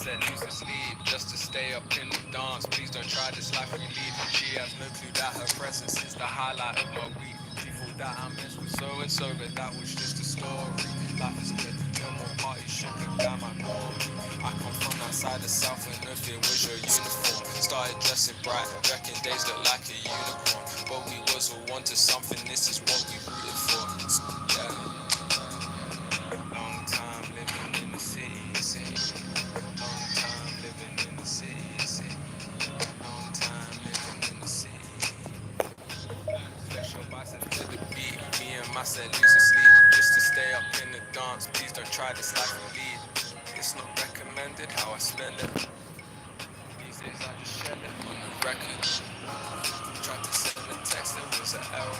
set loose to sleep just to stay up in the dance. Please don't try this life we lead. She has no clue that her presence is the highlight of my week. She thought that I missed with so and so, but that was just a story. Life is good, no more parties, shopping down my glory. I come from that side of South and if it was your uniform. Started dressing bright, reckon days look like a unicorn. But we was all one to something, this is what we rooted for. Yeah. Long time living in the city. Long time living in the city. Long time living in the city. Flex your biceps to the beat. Me and my set lose to sleep just to stay up in the dance. Please don't try this life we lead. It's not recommended how I spend it. These days I just share it on the record. Tried to send a text, there was an error.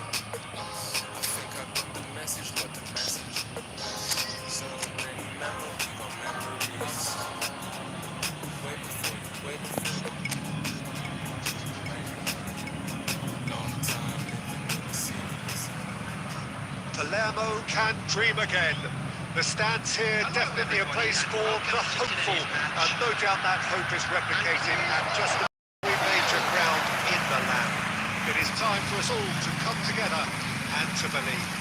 I think I got the message, but the message. So many memories, got memories. Wait before you, wait before you. Long time living in the city. Palermo can dream again. The stands here, definitely a place for the hopeful, and no doubt that hope is replicated at just the major ground in the land. It is time for us all to come together and to believe.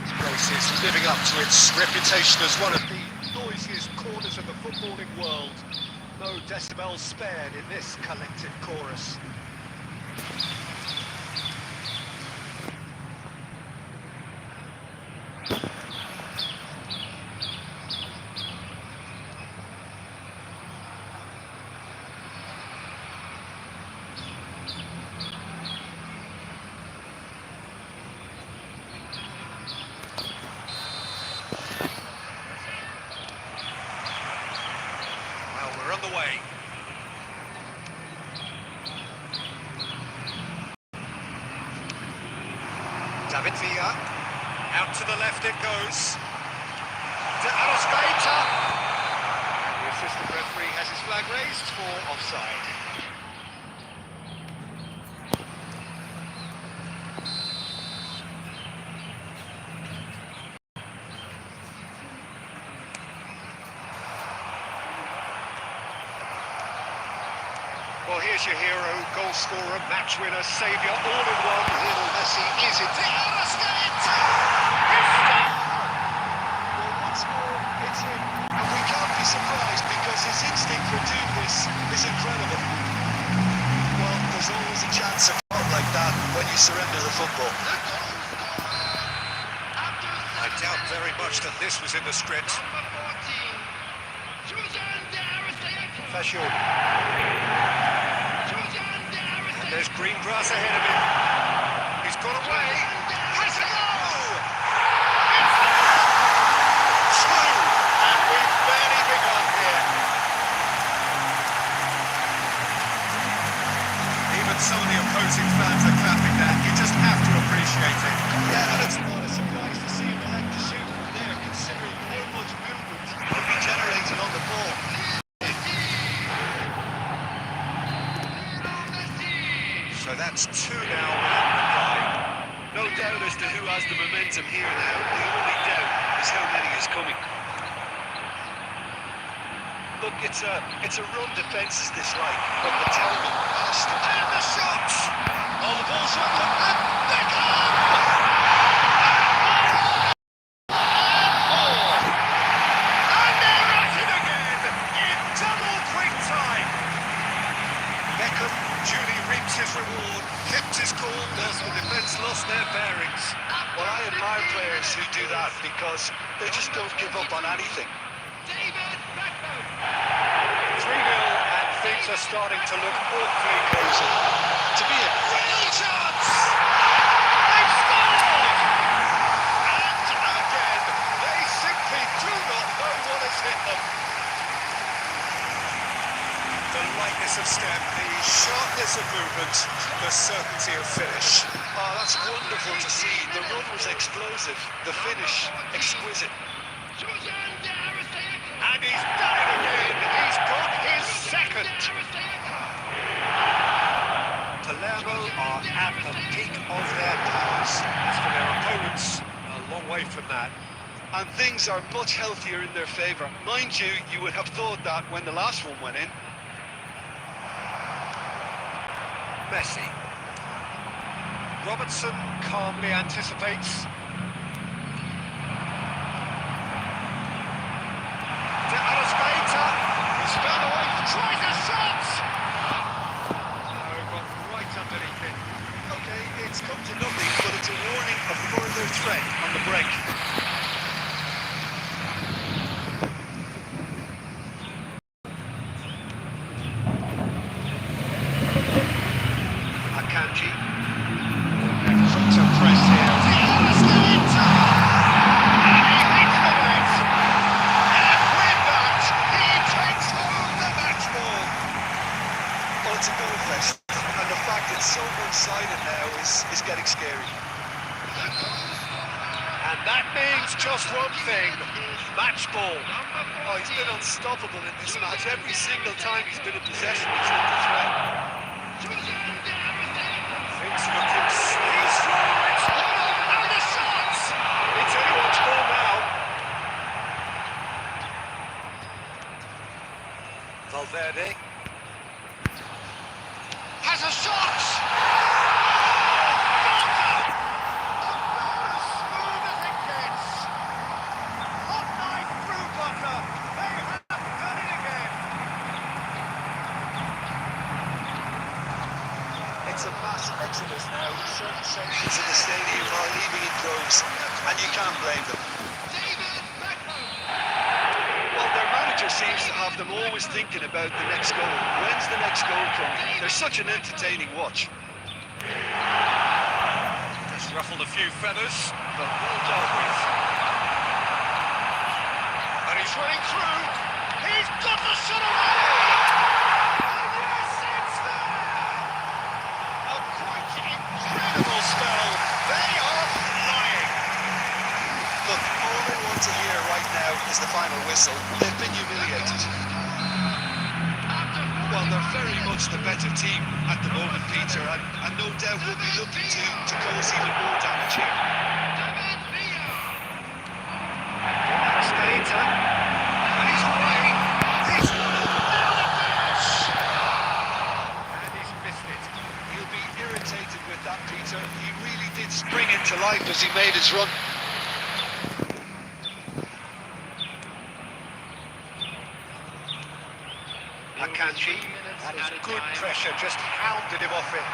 This place is living up to its reputation as one of the noisiest corners of the footballing world. No decibels spared in this collective chorus. We're on the way. David Villa. Out to the left it goes. To Arrascaeta. The assistant referee has his flag raised for offside. Well, here's your hero, goal scorer, match winner, saviour, all in one. Lionel Messi is it. Arrascaeta! Well, once more, it's him. And we can't be surprised because his instinct for doing this is incredible. Well, there's always a chance of goal like that when you surrender the football. I doubt very much that this was in the script. Fashion. There's green grass ahead of him. He's got away. Has a goal! It's two! And we've barely begun here. Even some of the opposing fans are clapping that. You just have to appreciate it. Yeah, and it's not a surprise to see him elect to shoot from there, considering how much movement will be generated on the ball. So that's two now without reply. No doubt as to who has the momentum here now. The only doubt is how many is coming. Look, it's a run defence is this like, but the timing has to... And the shots! Oh, the ball's up and they come! And they're at it again in double quick time. Beckham duly reaps his reward, kept his cool as the defence lost their bearings. Well, I admire players who do that because they just don't give up on anything. 3-0 and things are starting to look awfully cosy. To be a real chance! They've scored! And again, they simply do not know what has hit them. The lightness of step, the sharpness of movement, the certainty of finish. Oh, that's wonderful to see. The run was explosive, the finish exquisite. And he's done it again. He's got his second. Palermo are at the peak of their powers. As for their opponents, a long way from that. and things are much healthier in their favour. Mind you, you would have thought that when the last one went in. Messi. Robertson calmly anticipates. De Arrascaeta. He's found a way, tries a shot! Oh, got right underneath it. Okay, it's come to nothing, but it's a warning of further threat on the break. Akanji. Front to press here. De Arrascaeta! And he hits the net! And with that, he takes home the match ball! Well, it's a goal fest, and the fact it's so one-sided now is getting scary. And that means just one thing, match ball. Oh, he's been unstoppable in this match. Every single time he's been in possession, he's looked a threat. Things looking squeezed through. It's and the shots! It's anyone's ball now. Valverde has a shot! Smooth as it gets. Hot night through butter. They have done it again. It's a mass exodus now. Certain sections of the stadium are leaving in droves, and you can't blame them. Well, their manager seems to have them always thinking about the next goal. When's the next goal coming? They're such an entertaining watch. Just ruffled a few feathers, but well dealt with. And he's running through. He's got the shot away! And yes, it's there! A quite incredible spell. They are flying. Look, all they want to hear right now is the final whistle. They've been humiliated. Well, they're very much the better team at the moment, Peter, and no doubt will be looking to cause even more damage here. Skater, and he's away. He's nailed the finish, and he's missed it. He'll be irritated with that, Peter. He really did spring into life as he made his run. Akanji, and good pressure, just hounded him off it.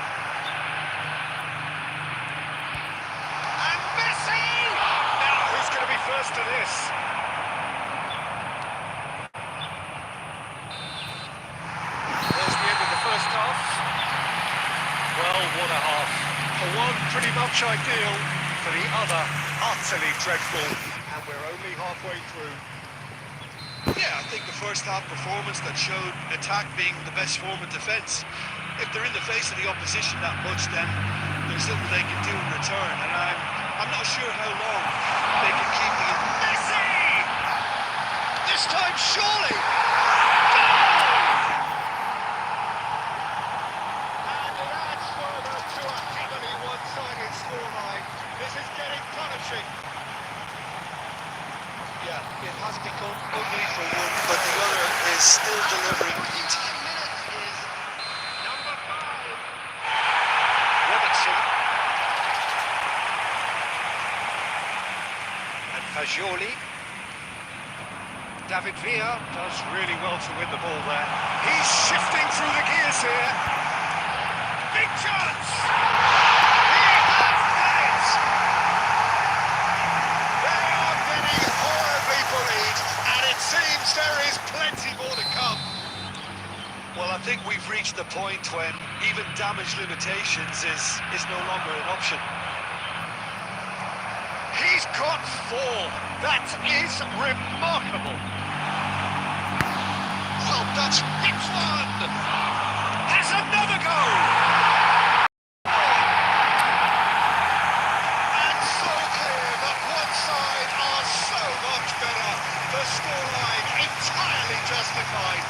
And Messi! Now who's going to be first to this? There's the end of the first half. Well, what a half. For one, pretty much ideal. For the other, utterly dreadful. And we're only halfway through. Yeah, I think the first half performance that showed attack being the best form of defence. If they're in the face of the opposition that much, then there's little they can do in return, and I'm not sure how long they can keep the... Messi! This time, surely! Goal! And it adds further to a heavily one-sided scoreline. This is getting punishing. Yeah, it has become ugly for one, but the other is still delivering heat. Number 5. Robertson. And Fagioli. David Villa does really well to win the ball there. He's shifting through the gears here. Big chance! He has done it! They are getting horribly bullied, and it seems there is plenty more to come. Well, I think we've reached the point when even damage limitations is no longer an option. He's got 4. That is remarkable. Well, that's hits one. Has another go. And so clear that one side are so much better. The scoreline entirely justified.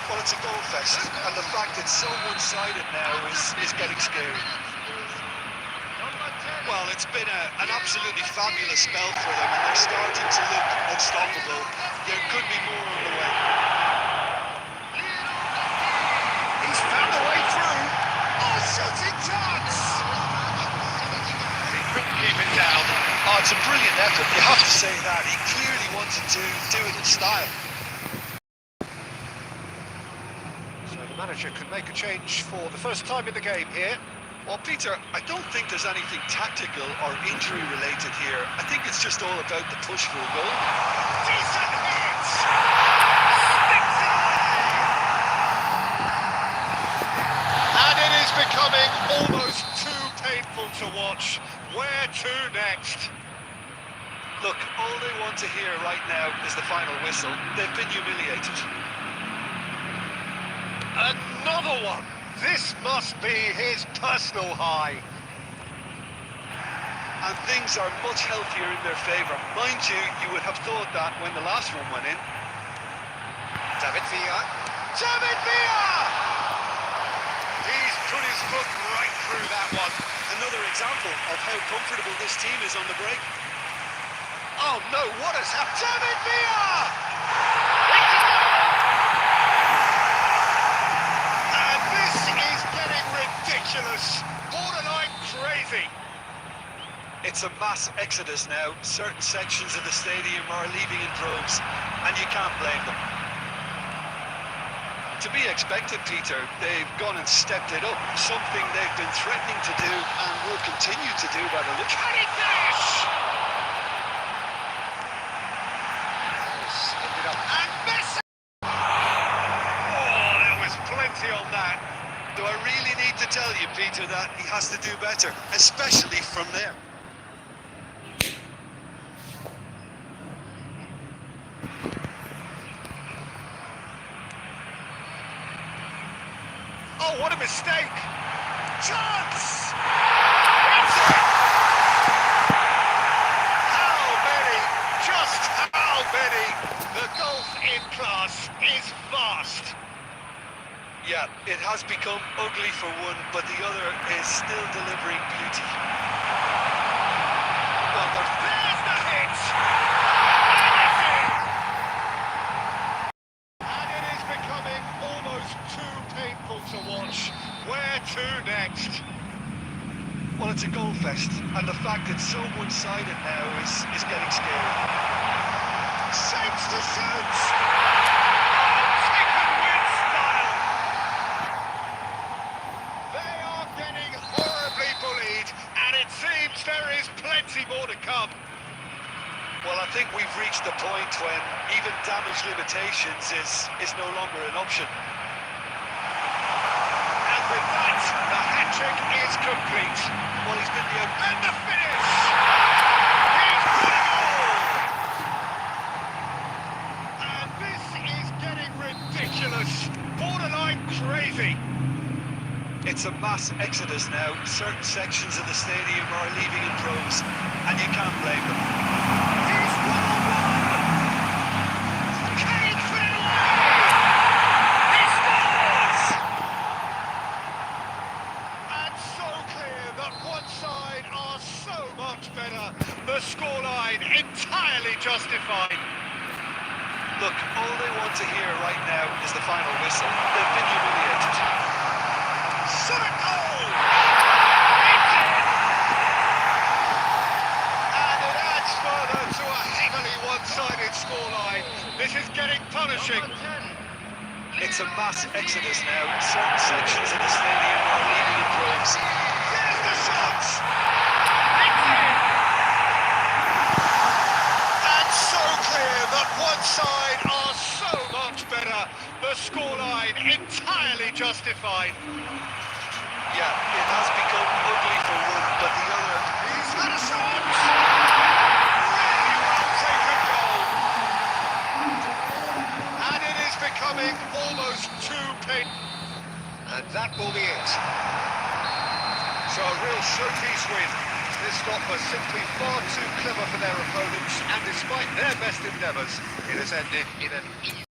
Well, it's a goal fest, and the fact it's so one-sided now is getting scary. Well, Well, it's been an absolutely fabulous spell for them, and they're starting to look unstoppable. There could be more on the way. He's found a way through. Oh, shooting chance! He couldn't keep it down. Oh, it's a brilliant effort, you have to say that. He clearly wanted to do it in style. So the manager can make a change for the first time in the game here. Well, Peter, I don't think there's anything tactical or injury related here. I think it's just all about the push for a goal. Decent hit! Sticks it away! And it is becoming almost too painful to watch. Where to next? Look, all they want to hear right now is the final whistle. They've been humiliated. Another one! This must be his personal high. And things are much healthier in their favour. Mind you, you would have thought that when the last one went in. David Villa. David Villa! He's put his foot right through that one. Another example of how comfortable this team is on the break. Oh no, what has happened? David Villa! And this is getting ridiculous. Borderline crazy. It's a mass exodus now. Certain sections of the stadium are leaving in droves, and you can't blame them. To be expected, Peter, they've gone and stepped it up. Something they've been threatening to do and will continue to do by the look. Can he finish? Ended up. And Messi! Oh, there was plenty on that. Do I really need to tell you, Peter, that he has to do better, especially from there? Oh, what a mistake! Chance! That's it! How many? Just how many? The golf in class is vast. Yeah, it has become ugly for one, but the other is still delivering beauty. Well, there's the hit! And it is becoming almost too painful to watch. Where to next? Well, it's a goal fest, and the fact it's so one-sided now is getting scary. Shapes to shoot! Taken with style! They are getting horribly bullied, and it seems there is plenty more to come. Well, I think we've reached the point when even damage limitations is no longer an option. And with that, the hat-trick is complete. Well, he's been the... And the finish! He's got it all! And this is getting ridiculous. Borderline crazy. It's a mass exodus now. Certain sections of the stadium are leaving in droves, and you can't blame them. He's one-on-one! Kane put it away! He scores! And so clear that one side are so much better. The scoreline entirely justified. Look, all they want to hear right now is the final whistle. They've been humiliated. Shot it goal! It's in! And it adds further to a heavily one-sided scoreline. This is getting punishing. It's a mass exodus now. Certain sections of the stadium are leaving in droves. There's the shot! It's in! And so clear that one side are so much better. The scoreline entirely justified. Yeah, it has become ugly for one, but the other... He's had a shot! Really well taken goal! And it is becoming almost too painful. And that will be it. So a real showpiece win. This stop was simply far too clever for their opponents, and despite their best endeavours, it has ended in an easy...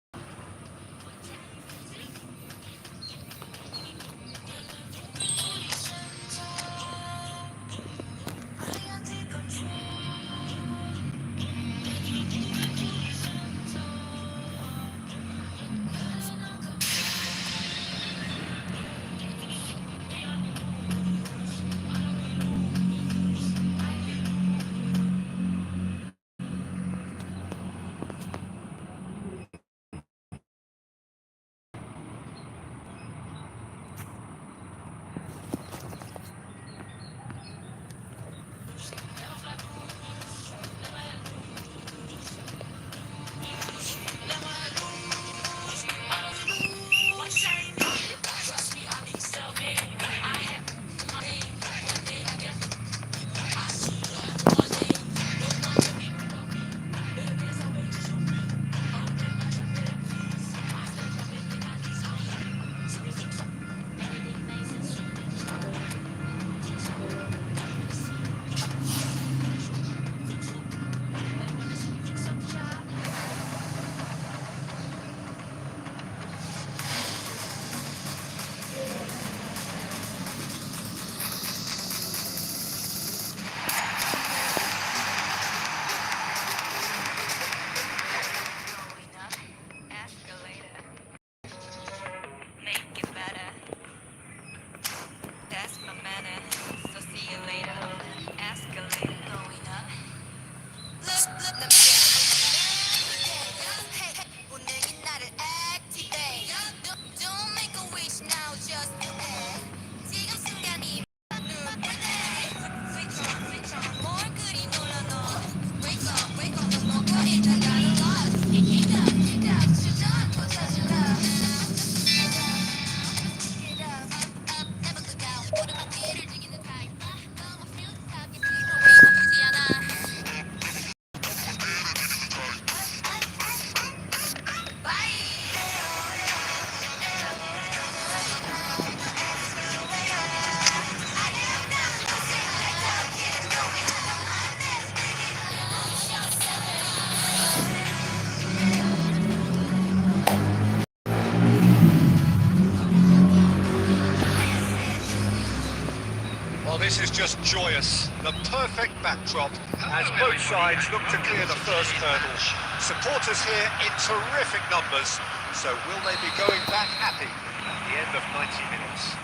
this is just joyous. The perfect backdrop as both sides look to clear the first hurdle. Supporters here in terrific numbers. So will they be going back happy at the end of 90 minutes?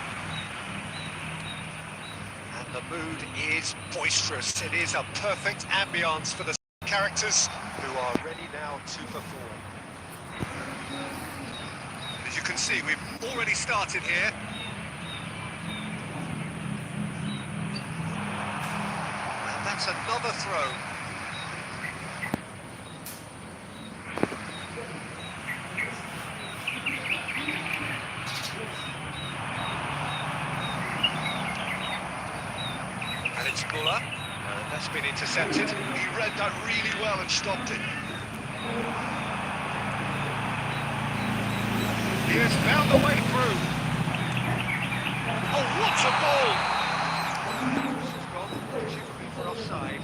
And the mood is boisterous. It is a perfect ambience for the characters who are ready now to perform. As you can see, we've already started here. And that's another throw. And it's Muller, and that's been intercepted. He read that really well and stopped it. He has found the way through. Oh, what a ball! This has gone, which would be for offside.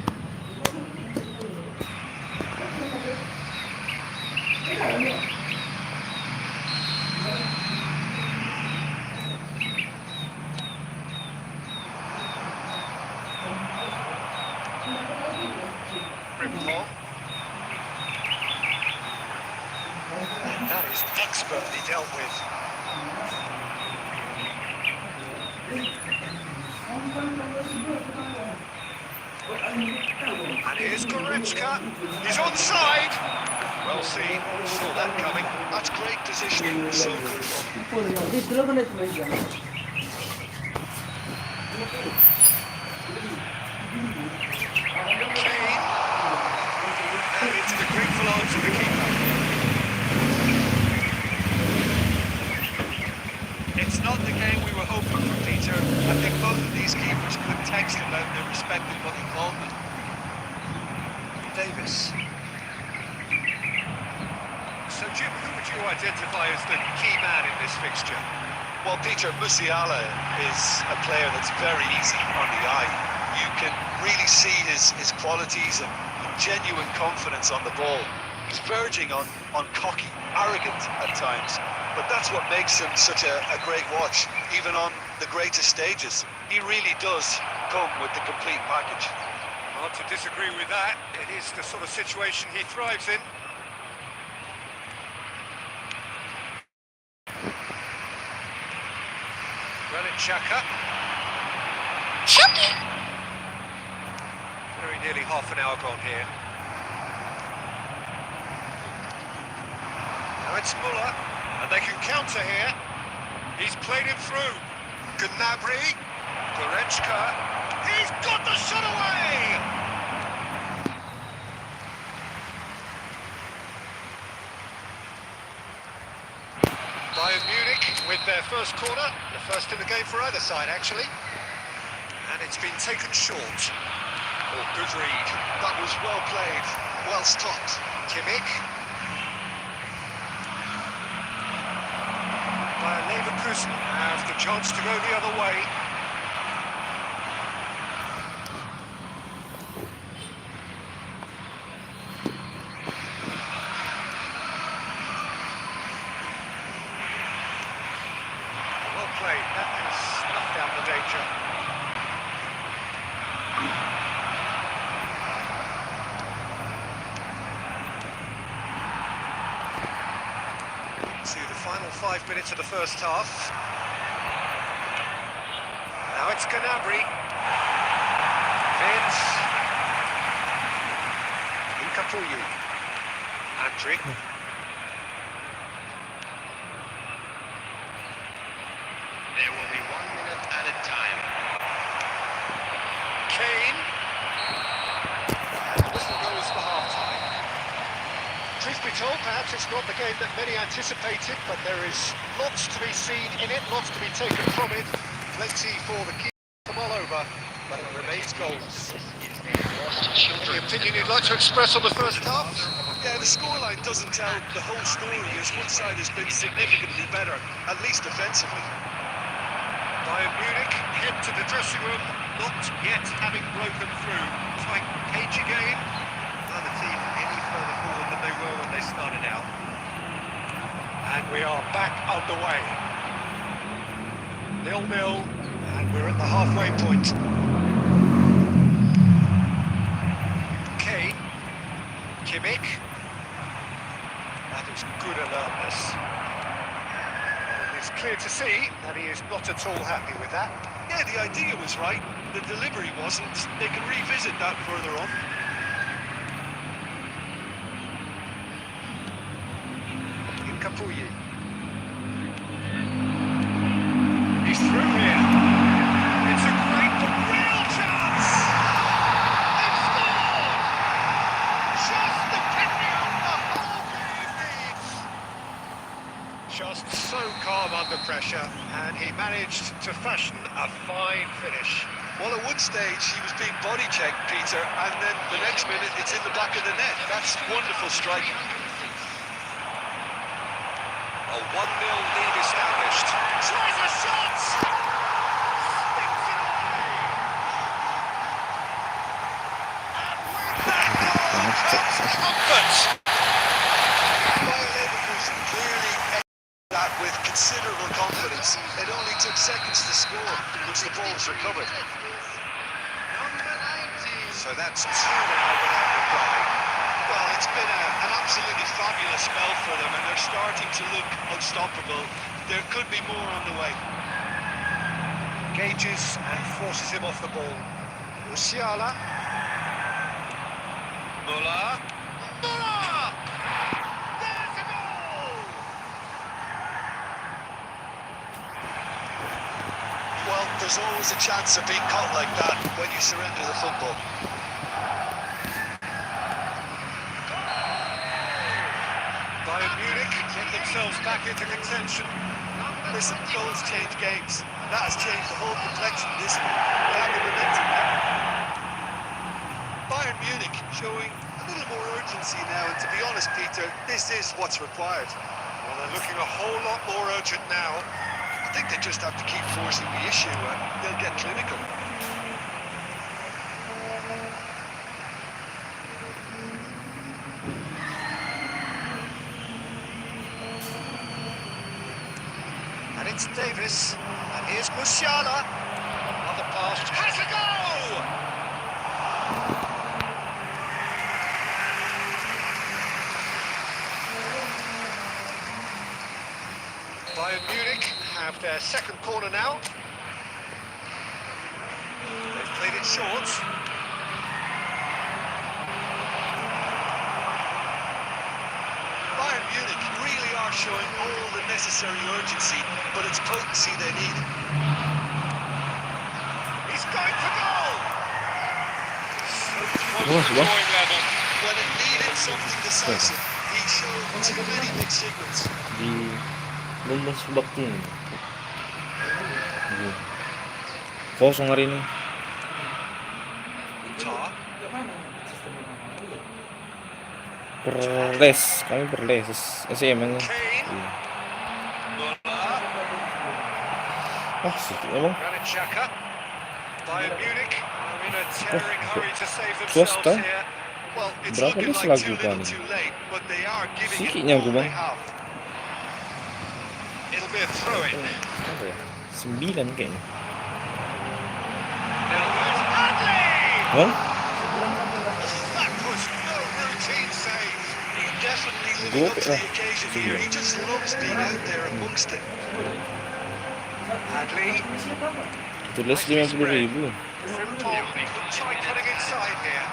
That is expertly dealt with. And here's Goretzka. He's onside. Well seen. Saw that coming. That's great positioning. So good from Kane. And into the grateful arms of the keeper. It's not the game we were hoping for, Peter. I think both of these keepers could text about their respective involvement. Davis. So, Jim, who would you identify as the key man in this fixture? Well, Peter, Musiala is a player that's very easy on the eye. You can really see his qualities and genuine confidence on the ball. He's verging on cocky, arrogant at times, but that's what makes him such a great watch, even on the greatest stages. He really does come with the complete package. Hard to disagree with that. It is the sort of situation he thrives in. Granit Xhaka. Very nearly half an hour gone here. Now it's Muller, and they can counter here. He's played him through. Gnabry, Goretzka. He's got the shot away! Bayern Munich with their first corner, the first in the game for either side actually. And it's been taken short. Oh, good read. That was well played, well stopped. Kimmich. Bayern Leverkusen have the chance to go the other way. Well played. That has snuffed out the danger. To the final 5 minutes of the first half. Now it's Gnabry. Vince. Lukaku. Andri. There will be 1 minute at a time. Kane. And the whistle goes for half-time. Truth be told, perhaps it's not the game that many anticipated, but there is lots to be seen in it, lots to be taken from it. Plenty for the keeper to mull over, but it remains goals. Any opinion you'd like to express on the first half? Yeah, the scoreline doesn't tell the whole story, as one side has been significantly better, at least defensively. Bayern Munich head to the dressing room, not yet having broken through. Tight, cagey game. Neither team any further forward than they were when they started out. And we are back underway. 0-0, and We're at the halfway point. Kane. Kimmich. That is good alertness. And it's clear to see that he is not at all happy with that. Yeah, the idea was right. The delivery wasn't. They can revisit that further on. In Capuyi. He's through here. It's a great, real chance! They've scored! Just the picking the whole game needs. Just so calm under pressure, and he managed to fashion a fine finish. Well, at one stage, he was being body checked, Peter, and then the next minute, it's in the back of the net. That's wonderful striking. A 1-0 lead established. Tries a shot! Sticks it away! And with that goal comes comfort! Bayer Leverkusen clearly exited that with considerable confidence. It only took seconds to score once the ball was recovered. So that's 2 now without reply. Well, it's been an absolutely fabulous spell for them, and they're starting to look unstoppable. There could be more on the way. Engages and forces him off the ball. Musiala. Muller. Muller! There's a goal! Well, there's always a chance of being caught like that when you surrender the football. Bayern Munich get themselves back into contention. Listen, goals change games, and that has changed the whole complexion of this one. They have the momentum now. Bayern Munich showing a little more urgency now, and to be honest, Peter, this is what's required. Well, they're looking a whole lot more urgent now. I think they just have to keep forcing the issue, and they'll get clinical. And it's Davis, and here's Musiala. Another pass, has a go! Bayern Munich have their second corner now. They've played it short. Bayern Munich really are showing all the necessary urgency, but it's potency they need. He's going for goal! So close Oh, to what? scoring level. When it needed something decisive, he showed too many mixed signals. Di lumos baktin. Kosong rin eh. Tar. Perles, kami perles. SM ano. Kane. Muller. Ah, sige emang. Granit Xhaka. Bayern Munich are in a tearing hurry to save Costa? themselves here. Well, it's Berapa looking dia like selagu too little kan? too late, but they are giving it Sikitnya all aku, they Bang. have. It'll be a throw-in. Apa ya? 9 kayaknya. Now there's Adley! Hah? That was no routine save. He definitely living Go, up to the occasion sige. here. He just loves being out there amongst it. Adley. Tulis 50,000. Frimpong. Try cutting inside here.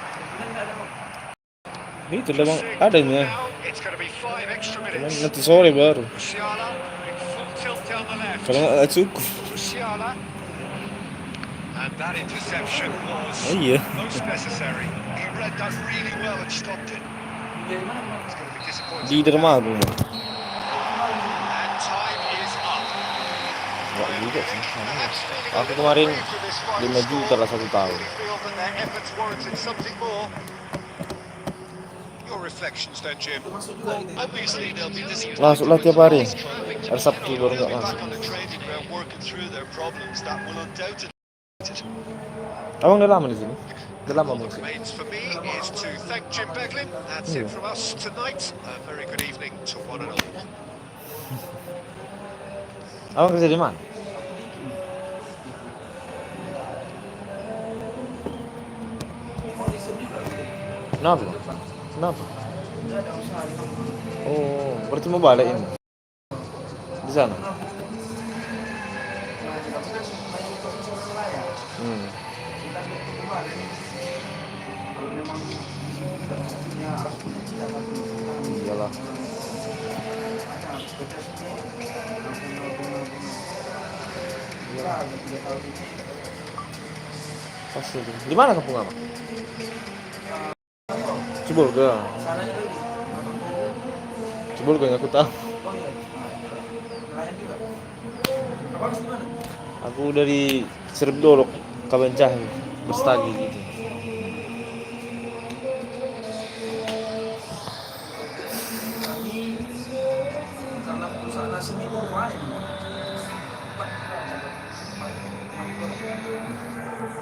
Itu lamang ada niya. Now it's going to be 5 extra Cuman minutes. natisore baru. Musiala, big full tilt down the left. Kalau nggak suku. Musiala. And that interception was Oh iya. most necessary. He read that really well and stopped it. It's going to be disappointing. Di dermaga. And time is up. Enggak juga sih. Aku kemarin 5 juta lah 1 tahun. Really feel that their efforts warranted something more. Your reflections then, Jim. Well, obviously they'll be disappointed. Masuklah tiap hari. with travelling to Hari Sabtu Munich. baru nggak They'll be masuk. back on the training ground working through their problems. That will undoubtedly. Abang udah lama di sini. Udah lama All that musik. remains for me is to thank Jim Beglin. That's it from us tonight. A very good evening to one and all. Abang kerja di mana? Kenapa? Kenapa? Oh, berarti mau balik ini di sana. Hmm. Iyalah. Pasti itu. Di mana kampung Ama? Cibolga. Cibolga yang aku tahu. Aku dari Cirebon, Kabancah, Bestagi gitu.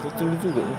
Betul juga ya.